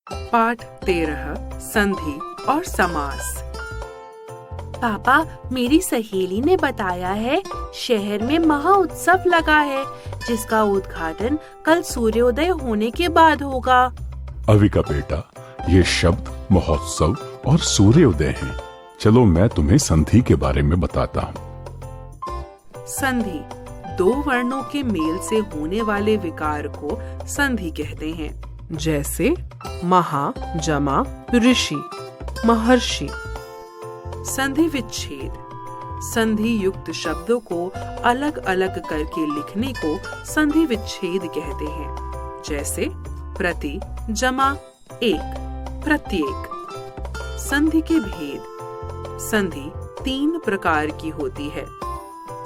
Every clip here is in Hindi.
पाठ 13 संधि और समास। पापा, मेरी सहेली ने बताया है शहर में महा उत्सव लगा है जिसका उद्घाटन कल सूर्योदय होने के बाद होगा। अविका बेटा, ये शब्द महोत्सव और सूर्योदय हैं। चलो मैं तुम्हें संधि के बारे में बताता हूँ। संधि दो वर्णों के मेल से होने वाले विकार को संधि कहते हैं, जैसे महा जमा ऋषि महर्षि। संधि विच्छेद संधि युक्त शब्दों को अलग अलग करके लिखने को संधि विच्छेद कहते हैं, जैसे प्रति जमा एक प्रत्येक। संधि के भेद संधि 3 प्रकार की होती है।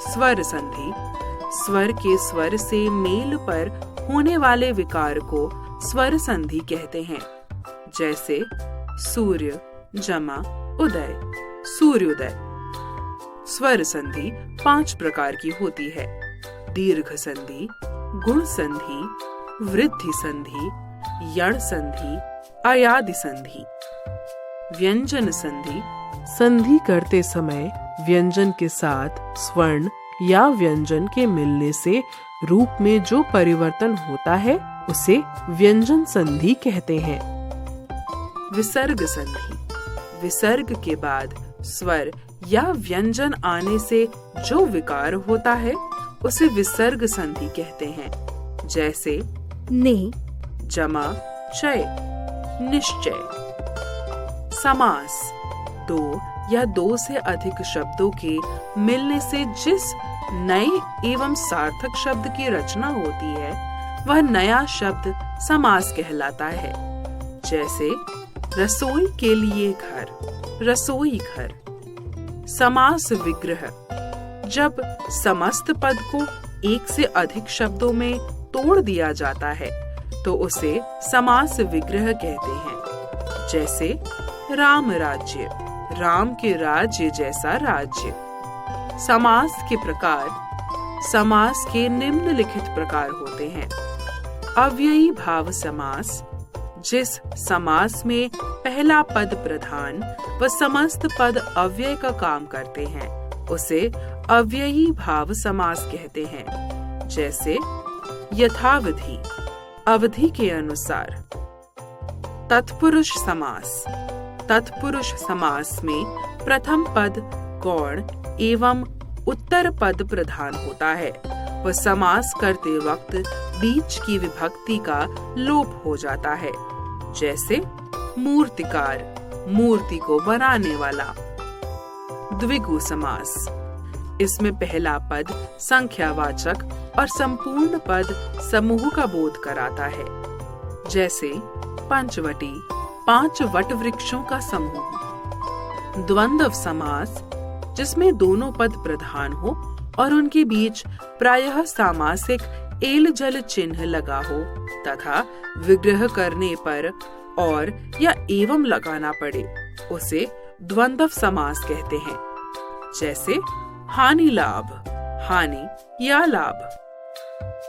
स्वर संधि स्वर के स्वर से मेल पर होने वाले विकार को स्वर संधि कहते हैं, जैसे सूर्य जमा उदय सूर्योदय। स्वर संधि 5 प्रकार की होती है। दीर्घ संधि, गुण संधि, वृद्धि संधि, यण संधि, अयादि संधि। व्यंजन संधि संधि करते समय व्यंजन के साथ स्वर्ण या व्यंजन के मिलने से रूप में जो परिवर्तन होता है उसे व्यंजन संधि कहते हैं। विसर्ग संधि विसर्ग के बाद स्वर या व्यंजन आने से जो विकार होता है उसे विसर्ग संधि कहते हैं, जैसे ने जमा चय निश्चय। समास 2 या 2 से अधिक शब्दों के मिलने से जिस नए एवं सार्थक शब्द की रचना होती है वह नया शब्द समास कहलाता है, जैसे रसोई के लिए घर रसोई घर। समास विग्रह जब समस्त पद को एक से अधिक शब्दों में तोड़ दिया जाता है तो उसे समास विग्रह कहते हैं, जैसे राम राज्य राम के राज्य जैसा राज्य। समास के प्रकार समास के निम्नलिखित प्रकार होते हैं। अव्ययी भाव समास जिस समास में पहला पद प्रधान व समस्त पद अव्यय का काम करते हैं उसे अव्ययी भाव समास कहते हैं, जैसे यथावधि अवधि के अनुसार। तत्पुरुष समास तत्पुरुष समास में प्रथम पद गौण एवं उत्तर पद प्रधान होता है व समास करते वक्त बीच की विभक्ति का लोप हो जाता है, जैसे मूर्तिकार मूर्ति को बनाने वाला। द्विगु समास इसमें पहला पद संख्यावाचक और संपूर्ण पद समूह का बोध कराता है, जैसे पंचवटी 5 वट वृक्षों का समूह। द्वंद्व समास जिसमें दोनों पद प्रधान हो और उनके बीच प्रायः सामासिक एल जल चिन्ह लगा हो तथा विग्रह करने पर और या एवं लगाना पड़े उसे द्वंद्व समास कहते हैं, जैसे हानि लाभ हानि या लाभ।